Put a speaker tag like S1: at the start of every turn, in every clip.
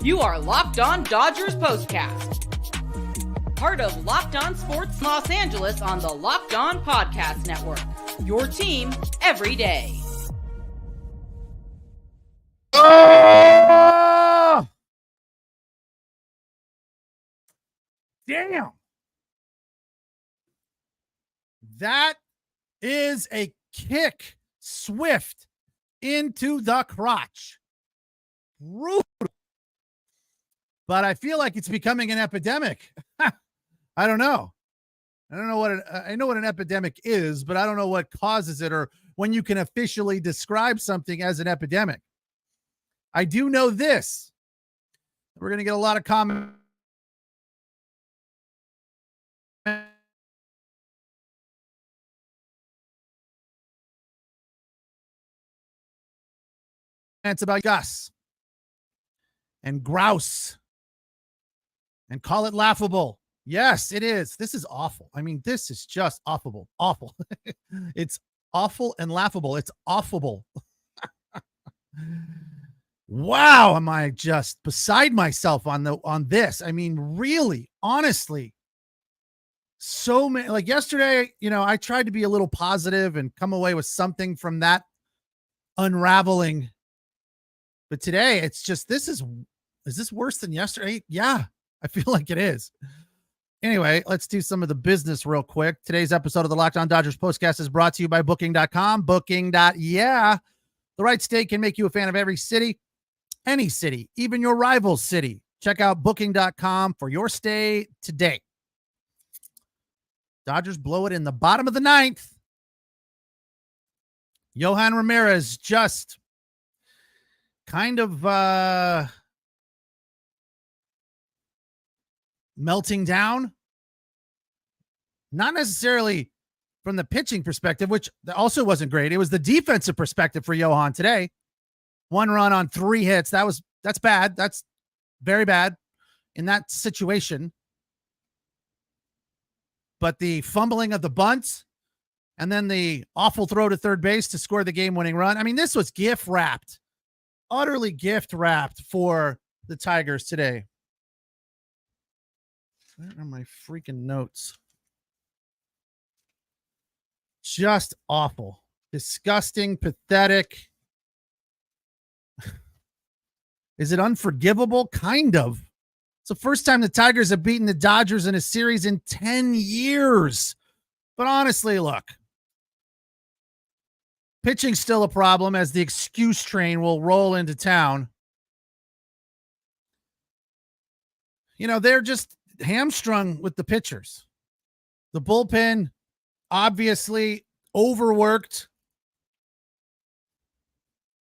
S1: You are Locked On Dodgers Postcast, part of Locked On Sports Los Angeles on the Locked On Podcast Network. Your team every day.
S2: Oh! Damn. That is a kick swift into the crotch. Brutal. But I feel like it's becoming an epidemic. I don't know. I know what an epidemic is, but I don't know what causes it or when you can officially describe something as an epidemic. I do know this. We're going to get a lot of comments about Gus and grouse and call it laughable. Yes, it is. This is awful. I mean, this is just awful. It's awful and laughable. It's awful. Wow, am I just beside myself on this? I mean, really, honestly, so many. Like yesterday, I tried to be a little positive and come away with something from that unraveling. But today, it's just, is this worse than yesterday? Yeah, I feel like it is. Anyway, let's do some of the business real quick. Today's episode of the Locked On Dodgers Postcast is brought to you by Booking.com. Booking.yeah. The right state can make you a fan of every city, any city, even your rival's city. Check out Booking.com for your stay today. Dodgers blow it in the bottom of the ninth. Yohan Ramirez just kind of melting down. Not necessarily from the pitching perspective, which also wasn't great. It was the defensive perspective for Yohan today. 1 run on 3 hits. That's bad. That's very bad in that situation. But the fumbling of the bunts and then the awful throw to third base to score the game-winning run. I mean, this was gift wrapped, utterly gift wrapped for the Tigers today. Where are my freaking notes? Just awful, disgusting, pathetic. Is it unforgivable? Kind of. It's the first time the Tigers have beaten the Dodgers in a series in 10 years. But honestly, look, pitching's still a problem as the excuse train will roll into town. They're just hamstrung with the pitchers. The bullpen obviously overworked.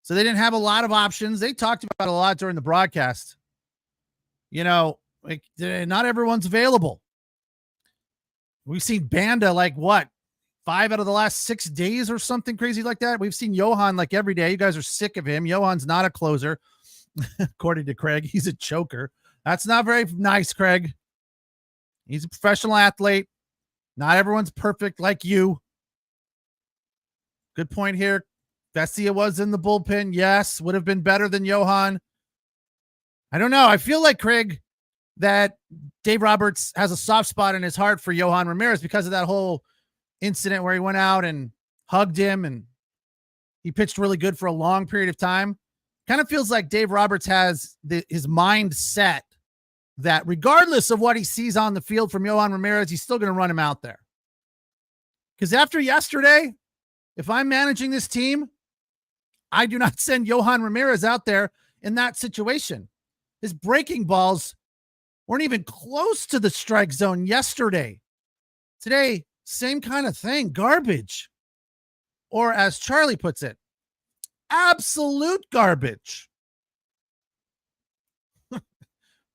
S2: So they didn't have a lot of options. They talked about it a lot during the broadcast. Not everyone's available. We've seen Banda 5 out of the last 6 days or something crazy like that. We've seen Yohan every day. You guys are sick of him. Yohan's not a closer. According to Craig, he's a choker. That's not very nice, Craig. He's a professional athlete. Not everyone's perfect like you. Good point here. Vesia was in the bullpen. Yes, would have been better than Yohan. I don't know. I feel like, Craig, that Dave Roberts has a soft spot in his heart for Yohan Ramirez because of that whole incident where he went out and hugged him and he pitched really good for a long period of time. Kind of feels like Dave Roberts has his mind set that regardless of what he sees on the field from Yohan Ramirez, he's still going to run him out there. Because after yesterday, if I'm managing this team, I do not send Yohan Ramirez out there in that situation. His breaking balls weren't even close to the strike zone yesterday. Today, same kind of thing, garbage. Or as Charlie puts it, absolute garbage.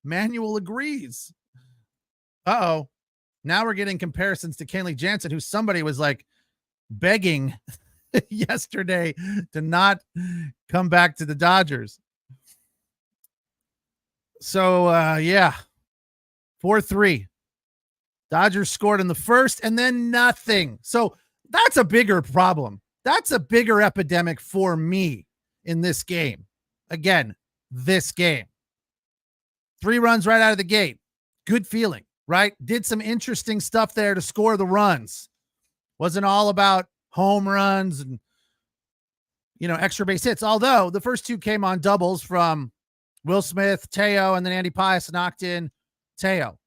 S2: Manuel agrees. Uh-oh. Now we're getting comparisons to Kenley Jansen, who somebody was begging yesterday to not come back to the Dodgers. So, 4-3. Dodgers scored in the first and then nothing. So that's a bigger problem. That's a bigger epidemic for me in this game. Again, this game. 3 runs right out of the gate. Good feeling, right? Did some interesting stuff there to score the runs. Wasn't all about home runs and, extra base hits. Although the first 2 came on doubles from Will Smith, Teo, and then Andy Pius knocked in Teo.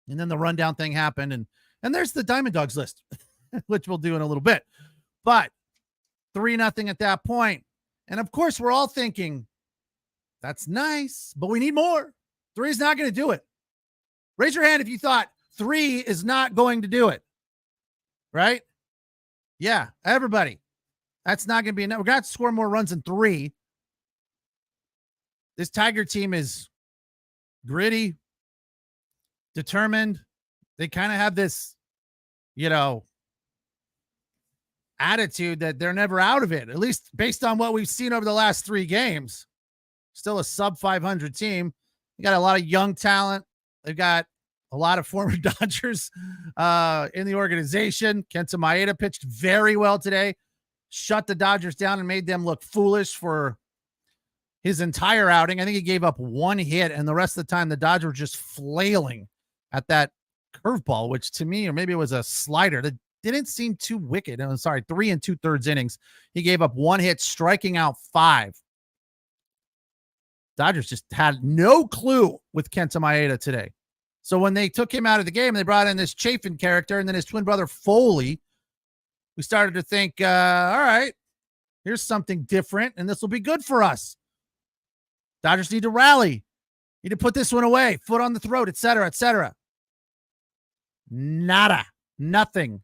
S2: And then the rundown thing happened. And there's the Diamond Dogs list, which we'll do in a little bit. But 3-0 at that point. And of course, we're all thinking, that's nice, but we need more. 3 is not going to do it. Raise your hand if you thought 3 is not going to do it. Right? Yeah, everybody. That's not going to be enough. We're going to have to score more runs than 3. This Tiger team is gritty, determined. They kind of have this, attitude that they're never out of it, at least based on what we've seen over the last 3 games. Still a sub 500 team. They got a lot of young talent. They've got a lot of former Dodgers in the organization. Kenta Maeda pitched very well today, shut the Dodgers down and made them look foolish for his entire outing. I think he gave up 1 hit, and the rest of the time the Dodgers were just flailing at that curveball, which to me, or maybe it was a slider that didn't seem too wicked. I'm sorry, 3 2/3 innings. He gave up 1 hit, striking out 5. Dodgers just had no clue with Kenta Maeda today. So when they took him out of the game and they brought in this Chafin character and then his twin brother Foley, we started to think, all right, here's something different, and this will be good for us. Dodgers need to rally. Need to put this one away. Foot on the throat, et cetera, et cetera. Nada. Nothing.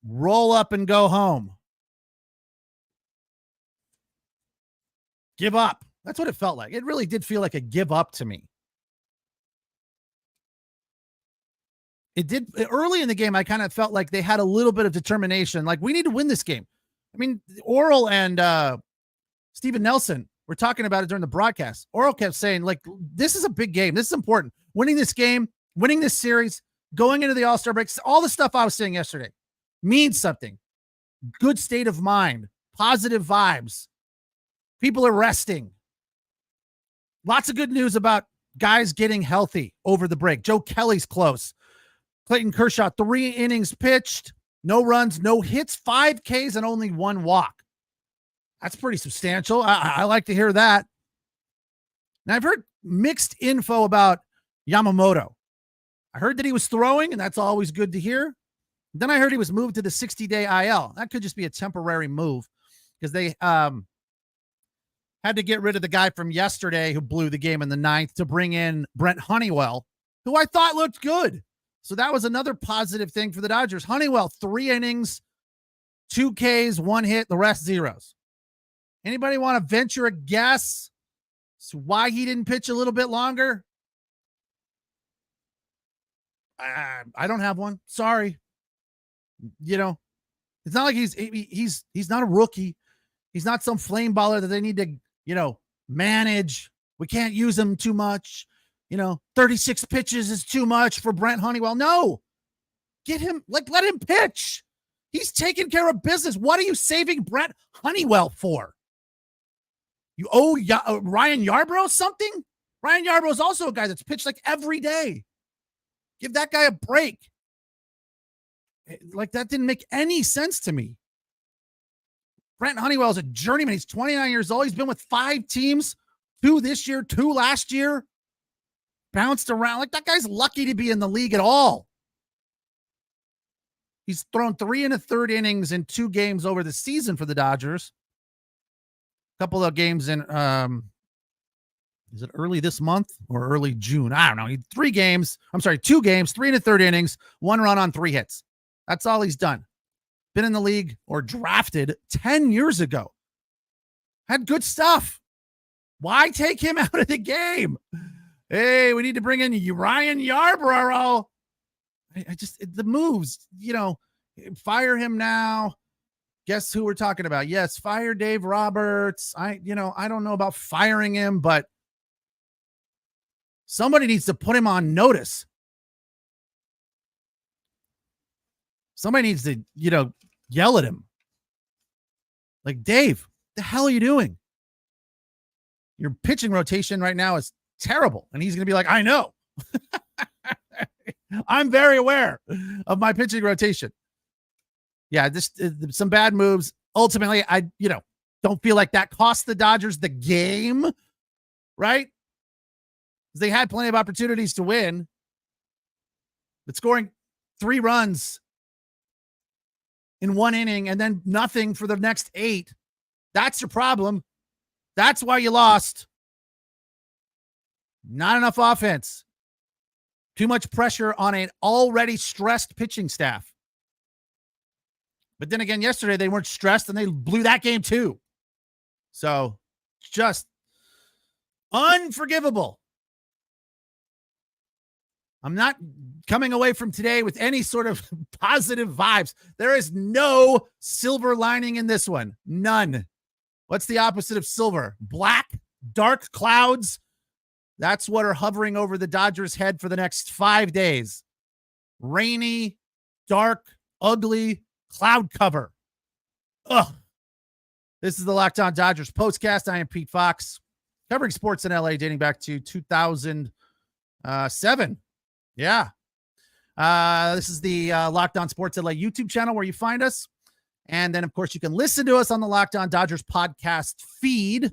S2: Roll up and go home. Give up. That's what it felt like. It really did feel like a give up to me. It did early in the game. I kind of felt like they had a little bit of determination. Like, we need to win this game. I mean, Oral and Steven Nelson were talking about it during the broadcast. Oral kept saying, like, this is a big game. This is important. Winning this game, winning this series, going into the All-Star breaks, all the stuff I was saying yesterday means something. Good state of mind, positive vibes. People are resting. Lots of good news about guys getting healthy over the break. Joe Kelly's close. Clayton Kershaw, 3 innings pitched, no runs, no hits, 5 Ks, and only 1 walk. That's pretty substantial. I like to hear that. Now, I've heard mixed info about Yamamoto. I heard that he was throwing, and that's always good to hear. Then I heard he was moved to the 60-day IL. That could just be a temporary move because they had to get rid of the guy from yesterday who blew the game in the 9th to bring in Brent Honeywell, who I thought looked good. So that was another positive thing for the Dodgers. Honeywell, 3 innings, 2 Ks, 1 hit, the rest zeros. Anybody want to venture a guess as to why he didn't pitch a little bit longer? I don't have one. Sorry. It's not like he's not a rookie. He's not some flame baller that they need to, manage. We can't use him too much. 36 pitches is too much for Brent Honeywell. No, get him, let him pitch. He's taking care of business. What are you saving Brent Honeywell for? You owe Ryan Yarbrough something? Ryan Yarbrough is also a guy that's pitched like every day. Give that guy a break. Like, that didn't make any sense to me. Brent Honeywell is a journeyman. He's 29 years old. He's been with 5 teams, 2 this year, 2 last year. Bounced around. Like, that guy's lucky to be in the league at all. He's thrown 3 1/3 innings in 2 games over the season for the Dodgers. A couple of games in, is it early this month or early June? I don't know. 2 games, 3 1/3 innings, 1 run on 3 hits. That's all he's done. Been in the league or drafted 10 years ago. Had good stuff. Why take him out of the game? Hey, we need to bring in Ryan Yarbrough. The moves, fire him now. Guess who we're talking about? Yes, fire Dave Roberts. I don't know about firing him, but somebody needs to put him on notice. Somebody needs to, yell at him. Like, Dave, what the hell are you doing? Your pitching rotation right now is terrible. And he's going to be like, I know. I'm very aware of my pitching rotation. Yeah, just some bad moves. Ultimately, I don't feel like that cost the Dodgers the game, right? They had plenty of opportunities to win, but scoring 3 runs in 1 inning and then nothing for the next 8, that's your problem. That's why you lost. Not enough offense. Too much pressure on an already stressed pitching staff. But then again, yesterday they weren't stressed and they blew that game too. So just unforgivable. I'm not coming away from today with any sort of positive vibes. There is no silver lining in this one. None. What's the opposite of silver? Black, dark clouds. That's what are hovering over the Dodgers' head for the next 5 days. Rainy, dark, ugly cloud cover. Ugh. This is the Locked On Dodgers Postcast. I am Pete Fox, covering sports in LA dating back to 2007. Yeah. This is the Locked On Sports LA YouTube channel where you find us. And then, of course, you can listen to us on the Locked On Dodgers podcast feed.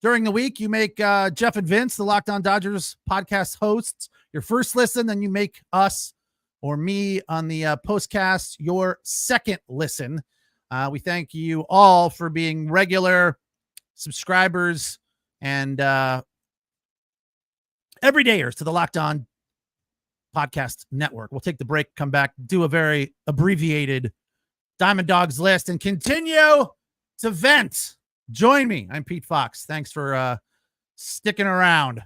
S2: During the week, you make Jeff and Vince, the Locked On Dodgers podcast hosts, your first listen. Then you make us or me on the postcast your second listen. We thank you all for being regular subscribers and everydayers to the Locked On podcast network. We'll take the break, come back, do a very abbreviated Diamond Dogs list, and continue to vent. Join me. I'm Pete Fox. Thanks for sticking around.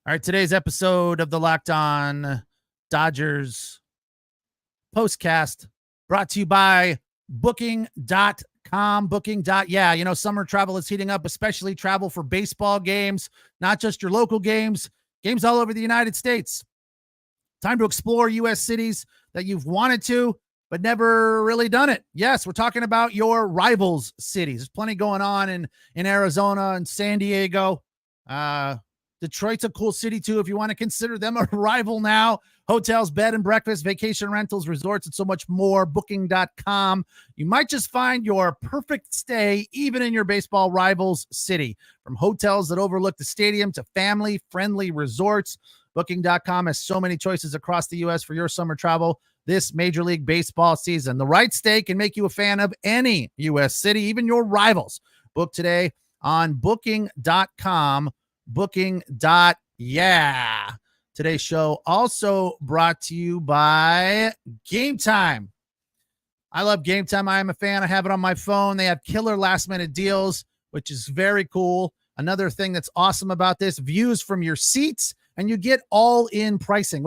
S2: All right, today's episode of the Locked On Dodgers Postcast brought to you by Booking.com. Yeah, summer travel is heating up, especially travel for baseball games, not just your local games all over the United States. Time to explore U.S. cities that you've wanted to, but never really done it. Yes, we're talking about your rivals cities. There's plenty going on in Arizona and San Diego. Detroit's a cool city too, if you want to consider them a rival now. Hotels, bed and breakfast, vacation rentals, resorts, and so much more. Booking.com. You might just find your perfect stay, even in your baseball rivals city. From hotels that overlook the stadium to family-friendly resorts, Booking.com has so many choices across the U.S. for your summer travel this Major League Baseball season. The right stay can make you a fan of any U.S. city, even your rivals. Book today on Booking.com. Booking.yeah. Today's show also brought to you by Game Time. I love Game Time. I am a fan. I have it on my phone. They have killer last-minute deals, which is very cool. Another thing that's awesome about this, views from your seats, and you get all-in pricing,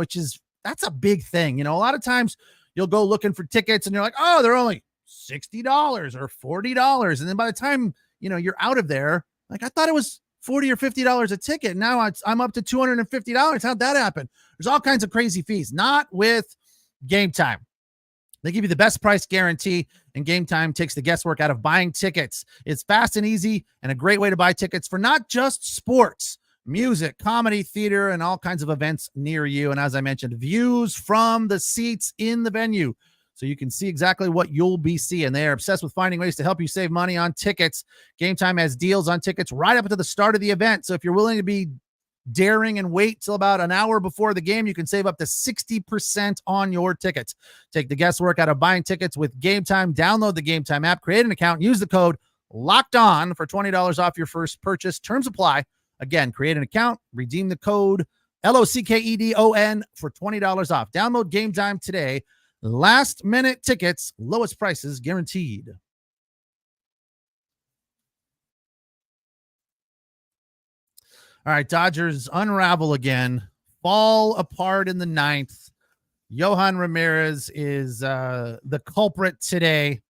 S2: that's a big thing. A lot of times you'll go looking for tickets and you're like, oh, they're only $60 or $40. And then by the time, you're out of there, like, I thought it was $40 or $50 a ticket. Now I'm up to $250. How'd that happen? There's all kinds of crazy fees. Not with Game Time. They give you the best price guarantee, and Game Time takes the guesswork out of buying tickets. It's fast and easy and a great way to buy tickets for not just sports, music, comedy, theater, and all kinds of events near you. And as I mentioned, views from the seats in the venue, so you can see exactly what you'll be seeing. They are obsessed with finding ways to help you save money on tickets. Game Time has deals on tickets right up to the start of the event. So if you're willing to be daring and wait till about an hour before the game, you can save up to 60% on your tickets. Take the guesswork out of buying tickets with Game Time. Download the Game Time app, create an account, use the code Locked On for $20 off your first purchase. Terms apply. Again, create an account, redeem the code LOCKEDON for $20 off. Download Game Time today. Last minute tickets, lowest prices guaranteed. All right, Dodgers unravel again, fall apart in the ninth. Yohan Ramirez is the culprit today,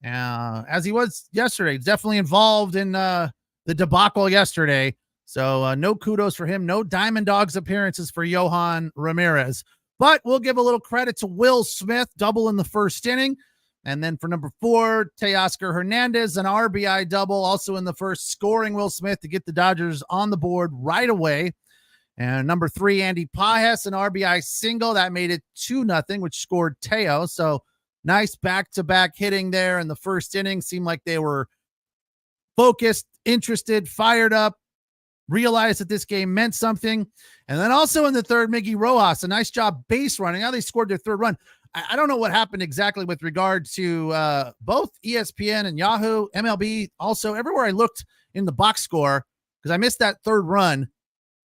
S2: as he was yesterday. He's definitely involved in the debacle yesterday. So no kudos for him. No Diamond Dogs appearances for Yohan Ramirez. But we'll give a little credit to Will Smith, double in the first inning. And then for number 4, Teoscar Hernandez, an RBI double, also in the first, scoring Will Smith to get the Dodgers on the board right away. And number 3, Andy Pages, an RBI single. That made it 2-0, which scored Teo. So nice back-to-back hitting there in the first inning. Seemed like they were focused, interested, fired up, realized that this game meant something. And then also in the third, Miggy Rojas, a nice job base running. Now they scored their third run. I don't know what happened exactly with regard to both ESPN and Yahoo, MLB. Also, everywhere I looked in the box score, because I missed that third run, I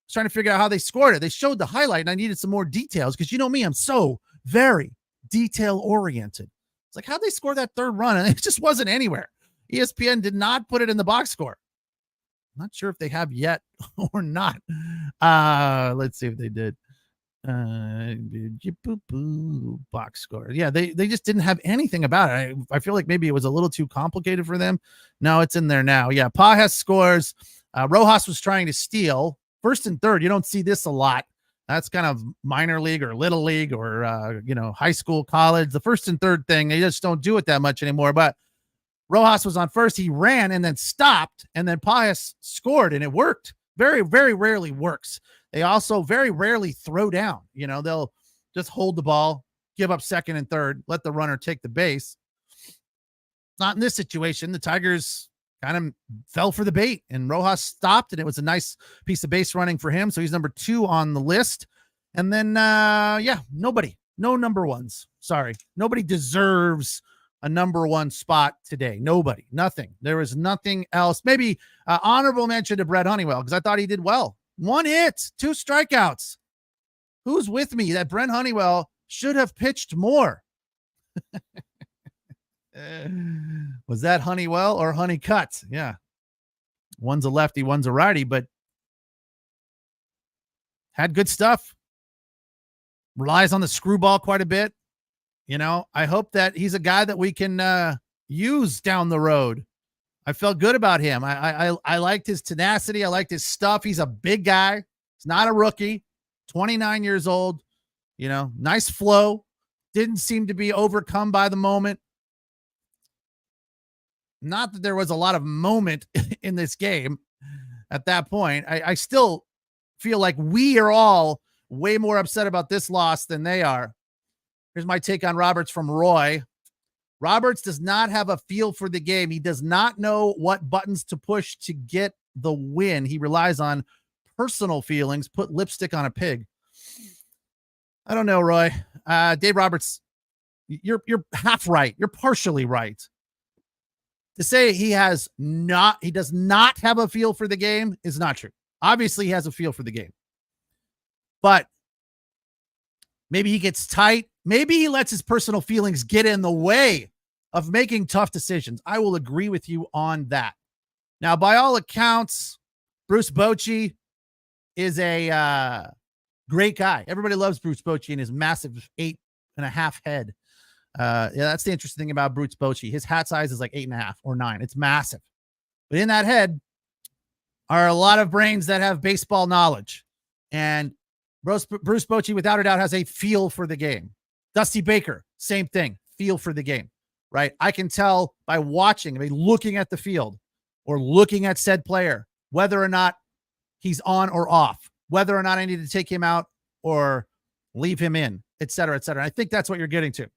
S2: was trying to figure out how they scored it. They showed the highlight, and I needed some more details because you know me, I'm so very detail-oriented. It's like, how'd they score that third run? And it just wasn't anywhere. ESPN did not put it in the box score. I'm not sure if they have yet or not. Let's see if they did. Box score. Yeah, they just didn't have anything about it. I feel like maybe it was a little too complicated for them. No, it's in there now. Yeah, Pages scores. Rojas was trying to steal. First and third, you don't see this a lot. That's kind of minor league or little league or high school, college. The first and third thing, they just don't do it that much anymore. But Rojas was on first. He ran and then stopped, and then Pages scored, and it worked. Very, very rarely works. They also very rarely throw down. They'll just hold the ball, give up second and third, let the runner take the base. Not in this situation. The Tigers kind of fell for the bait, and Rojas stopped, and it was a nice piece of base running for him. So he's number 2 on the list. And then, nobody, no number ones. Sorry. Nobody deserves a number 1 spot today. Nobody, nothing. There was nothing else. Maybe honorable mention to Brett Honeywell, because I thought he did well. 1 hit, 2 strikeouts. Who's with me that Brent Honeywell should have pitched more? Was that Honeywell or Honeycutt? Yeah. One's a lefty, one's a righty, but had good stuff. Relies on the screwball quite a bit. I hope that he's a guy that we can use down the road. I felt good about him. I liked his tenacity. I liked his stuff. He's a big guy. He's not a rookie. 29 years old. Nice flow. Didn't seem to be overcome by the moment. Not that there was a lot of moment in this game at that point. I still feel like we are all way more upset about this loss than they are. Here's my take on Roberts from Roy. Roberts does not have a feel for the game. He does not know what buttons to push to get the win. He relies on personal feelings. Put lipstick on a pig. I don't know, Roy. Dave Roberts, you're half right. You're partially right. To say he does not have a feel for the game is not true. Obviously, he has a feel for the game. But maybe he gets tight. Maybe he lets his personal feelings get in the way of making tough decisions. I will agree with you on that. Now, by all accounts, Bruce Bochy is a great guy. Everybody loves Bruce Bochy and his massive 8.5 head. That's the interesting thing about Bruce Bochy. His hat size is like 8.5 or 9. It's massive. But in that head are a lot of brains that have baseball knowledge. And Bruce Bochy, without a doubt, has a feel for the game. Dusty Baker, same thing, feel for the game, right? I can tell by watching, by looking at the field or looking at said player, whether or not he's on or off, whether or not I need to take him out or leave him in, et cetera, et cetera. I think that's what you're getting to.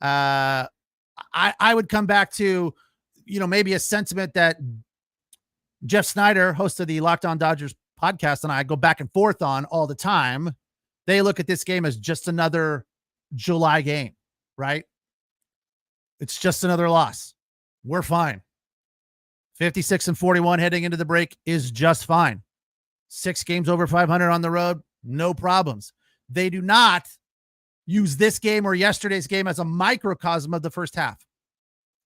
S2: I would come back to, maybe a sentiment that Jeff Snyder, host of the Locked On Dodgers podcast, and I go back and forth on all the time. They look at this game as just another July game, right? It's just another loss. We're fine. 56-41 heading into the break is just fine. 6 games over 500 on the road, no problems. They do not use this game or yesterday's game as a microcosm of the first half.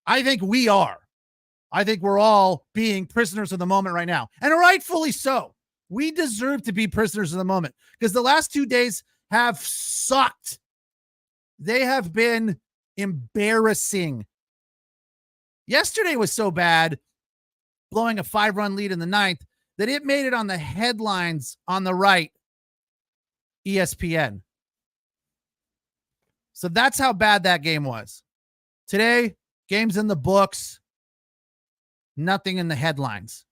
S2: I think we are. I think we're all being prisoners of the moment right now, and rightfully so. We deserve to be prisoners of the moment because the last 2 days have sucked. They have been embarrassing. Yesterday was so bad, blowing a 5-run lead in the 9th, that it made it on the headlines on the right, ESPN. So that's how bad that game was. Today, game's in the books, nothing in the headlines.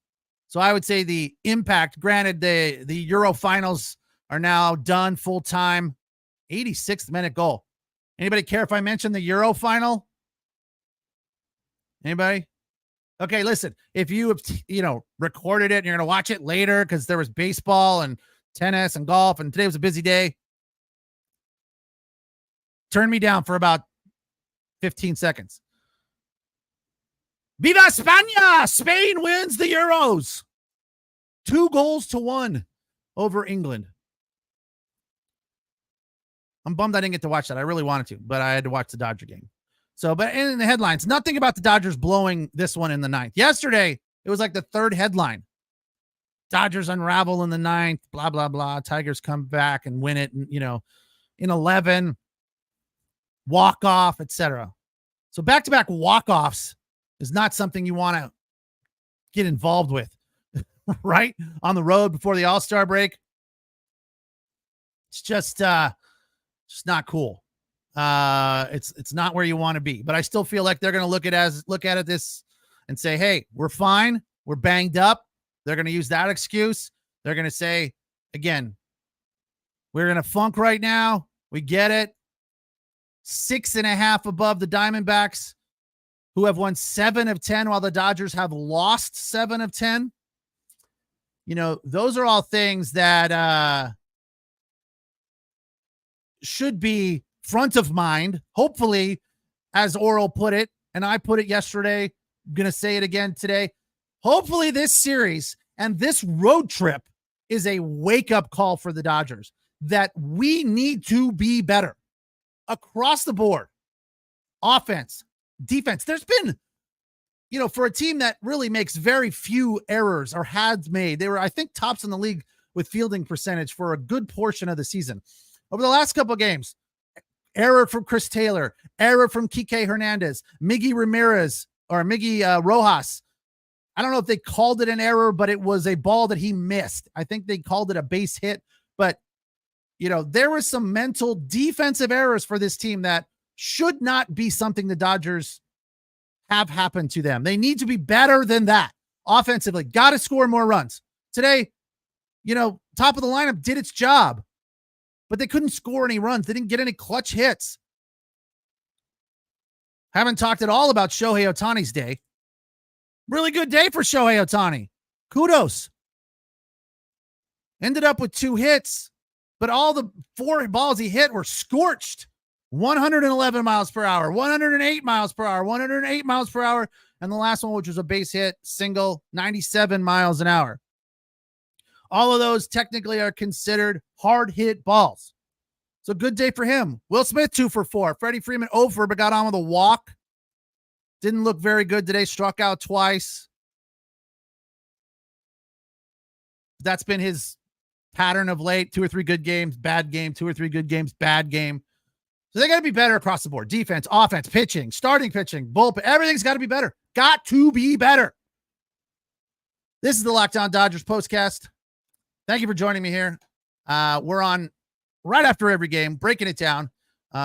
S2: So I would say the impact, granted, the Euro finals are now done full time. 86th minute goal. Anybody care if I mention the Euro final? Anybody? Okay, listen, if you have, recorded it and you're going to watch it later because there was baseball and tennis and golf and today was a busy day, turn me down for about 15 seconds. Viva España! Spain wins the Euros. 2-1 over England. I'm bummed I didn't get to watch that. I really wanted to, but I had to watch the Dodger game. So, but in the headlines, nothing about the Dodgers blowing this one in the ninth. Yesterday, it was like the third headline. Dodgers unravel in the ninth, blah, blah, blah. Tigers come back and win it, in 11, walk-off, etc. So back-to-back walk-offs is not something you want to get involved with, right? On the road before the All-Star break. It's just not cool. It's not where you want to be, but I still feel like they're going to look at it this and say, hey, we're fine. We're banged up. They're going to use that excuse. They're going to say, again, we're going to funk right now. We get it. 6.5 above the Diamondbacks, who have won 7 of 10 while the Dodgers have lost 7 of 10. Those are all things that, should be front of mind. Hopefully, as Oral put it, and I put it yesterday, I'm going to say it again today. Hopefully this series and this road trip is a wake-up call for the Dodgers that we need to be better across the board. Offense, defense. There's been, for a team that really makes very few errors or had made, they were, I think, tops in the league with fielding percentage for a good portion of the season. Over the last couple of games, error from Chris Taylor, error from Kike Hernandez, Miggy Rojas. I don't know if they called it an error, but it was a ball that he missed. I think they called it a base hit, but there was some mental defensive errors for this team that should not be something the Dodgers have happened to them. They need to be better than that offensively. Got to score more runs. Today, top of the lineup did its job, but they couldn't score any runs. They didn't get any clutch hits. Haven't talked at all about Shohei Ohtani's day. Really good day for Shohei Ohtani. Kudos. Ended up with 2 hits, but all the 4 balls he hit were scorched. 111 miles per hour, 108 miles per hour, 108 miles per hour, and the last one, which was a base hit, single, 97 miles an hour. All of those technically are considered hard hit balls. So good day for him. Will Smith 2 for 4. Freddie Freeman 0 for, but got on with a walk. Didn't look very good today. Struck out twice. That's been his pattern of late. 2 or 3 good games, bad game. 2 or 3 good games, bad game. So they got to be better across the board. Defense, offense, pitching, starting pitching, bullpen. Everything's got to be better. Got to be better. This is the Locked On Dodgers postcast. Thank you for joining me here. We're on right after every game, breaking it down.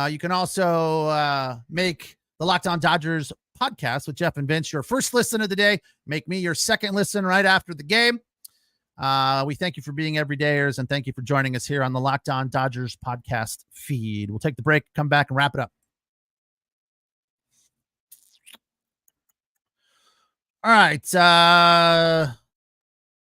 S2: You can also make the Locked On Dodgers podcast with Jeff and Vince your first listen of the day. Make me your second listen right after the game. We thank you for being everydayers, and thank you for joining us here on the Locked On Dodgers podcast feed. We'll take the break, come back, and wrap it up. All right.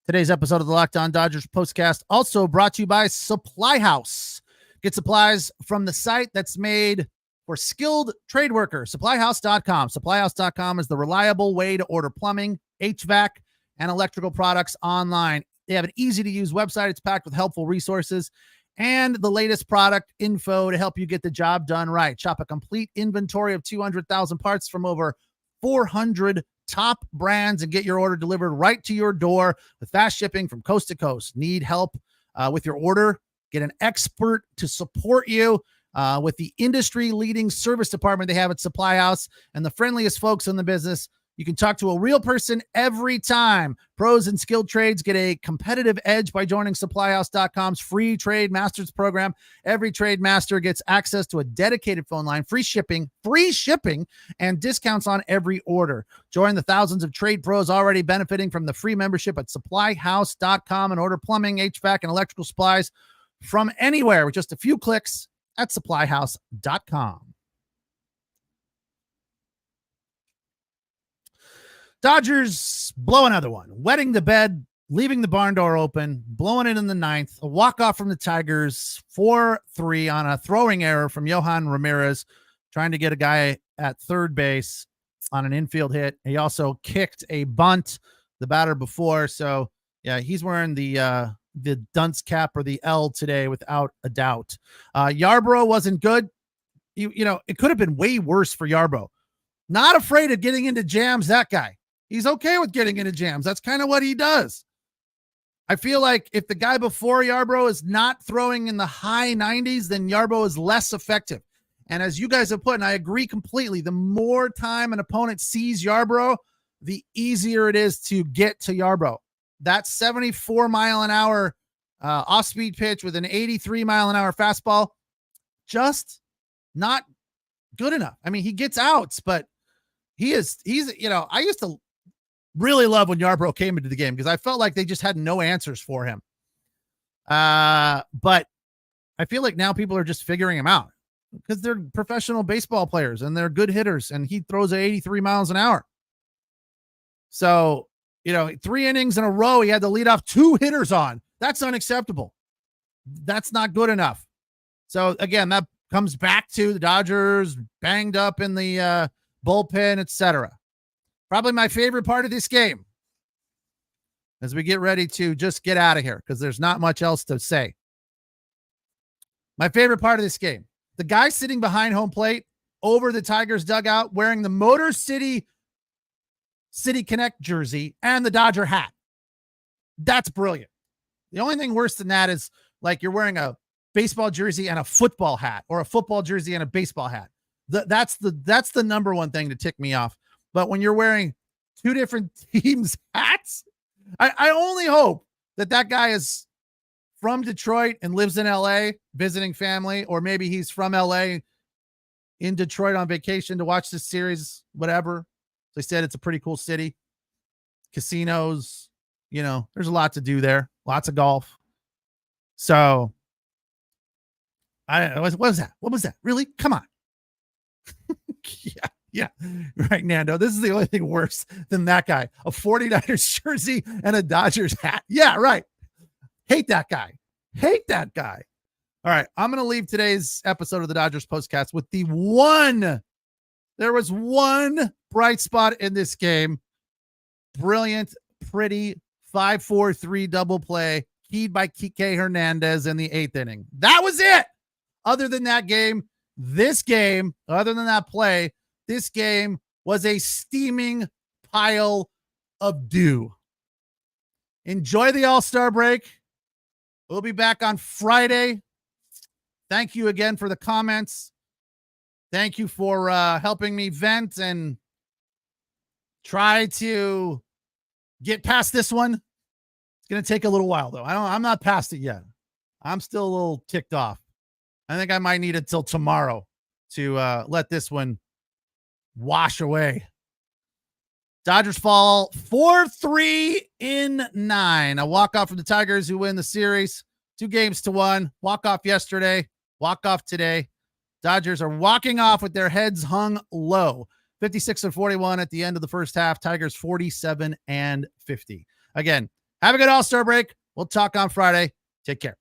S2: Today's episode of the Locked On Dodgers postcast also brought to you by Supply House. Get supplies from the site that's made for skilled trade workers. SupplyHouse.com. SupplyHouse.com is the reliable way to order plumbing, HVAC, and electrical products online. They have an easy-to-use website. It's packed with helpful resources and the latest product info to help you get the job done right. Shop a complete inventory of 200,000 parts from over 400 top brands and get your order delivered right to your door with fast shipping from coast to coast. Need help with your order? Get an expert to support you with the industry-leading service department they have at Supply House and the friendliest folks in the business. You can talk to a real person every time. Pros and skilled trades get a competitive edge by joining SupplyHouse.com's free Trade Masters program. Every trade master gets access to a dedicated phone line, free shipping, and discounts on every order. Join the thousands of trade pros already benefiting from the free membership at SupplyHouse.com and order plumbing, HVAC, and electrical supplies from anywhere with just a few clicks at SupplyHouse.com. Dodgers blow another one, wetting the bed, leaving the barn door open, blowing it in the ninth, a walk-off from the Tigers, 4-3 on a throwing error from Yohan Ramirez, trying to get a guy at third base on an infield hit. He also kicked a bunt, the batter before. So, yeah, he's wearing the dunce cap or the L today without a doubt. Yarbrough wasn't good. You know, it could have been way worse for Yarbrough. Not afraid of getting into jams, that guy. He's okay with getting into jams. That's kind of what he does. I feel like if the guy before Yarbrough is not throwing in the high 90s, then Yarbrough is less effective. And as you guys have put, and I agree completely, the more time an opponent sees Yarbrough, the easier it is to get to Yarbrough. That 74-mile-an-hour off-speed pitch with an 83-mile-an-hour fastball, just not good enough. I mean, he gets outs, but he's, you know, I used to really love when Yarbrough came into the game because I felt like they just had no answers for him. But I feel like now people are just figuring him out because they're professional baseball players and they're good hitters, and he throws at 83 miles an hour. So, you know, 3 innings in a row, he had to lead off 2 hitters on. That's unacceptable. That's not good enough. So again, that comes back to the Dodgers banged up in the bullpen, etc. Probably my favorite part of this game as we get ready to just get out of here because there's not much else to say. My favorite part of this game, the guy sitting behind home plate over the Tigers dugout wearing the Motor City Connect jersey and the Dodger hat. That's brilliant. The only thing worse than that is like you're wearing a baseball jersey and a football hat, or a football jersey and a baseball hat. That's the number one thing to tick me off. But when you're wearing 2 different teams' hats, I only hope that guy is from Detroit and lives in LA visiting family, or maybe he's from LA in Detroit on vacation to watch this series, whatever. They said it's a pretty cool city. Casinos, you know, there's a lot to do there. Lots of golf. So what was that? What was that? Really? Come on. Yeah. Right, Nando. This is the only thing worse than that guy. A 49ers jersey and a Dodgers hat. Yeah, right. Hate that guy. All right. I'm going to leave today's episode of the Dodgers Postcast with there was one bright spot in this game. Brilliant, pretty 5-4-3 double play keyed by Kike Hernandez in the 8th inning. That was it. Other than that play, this game was a steaming pile of dew. Enjoy the All-Star break. We'll be back on Friday. Thank you again for the comments. Thank you for helping me vent and try to get past this one. It's going to take a little while, though. I'm not past it yet. I'm still a little ticked off. I think I might need it till tomorrow to let this one wash away. Dodgers fall 4-3 in 9. A walk-off from the Tigers who win the series 2-1. Walk-off yesterday. Walk-off today. Dodgers are walking off with their heads hung low. 56-41 at the end of the first half. Tigers 47-50. Again, have a good All-Star break. We'll talk on Friday. Take care.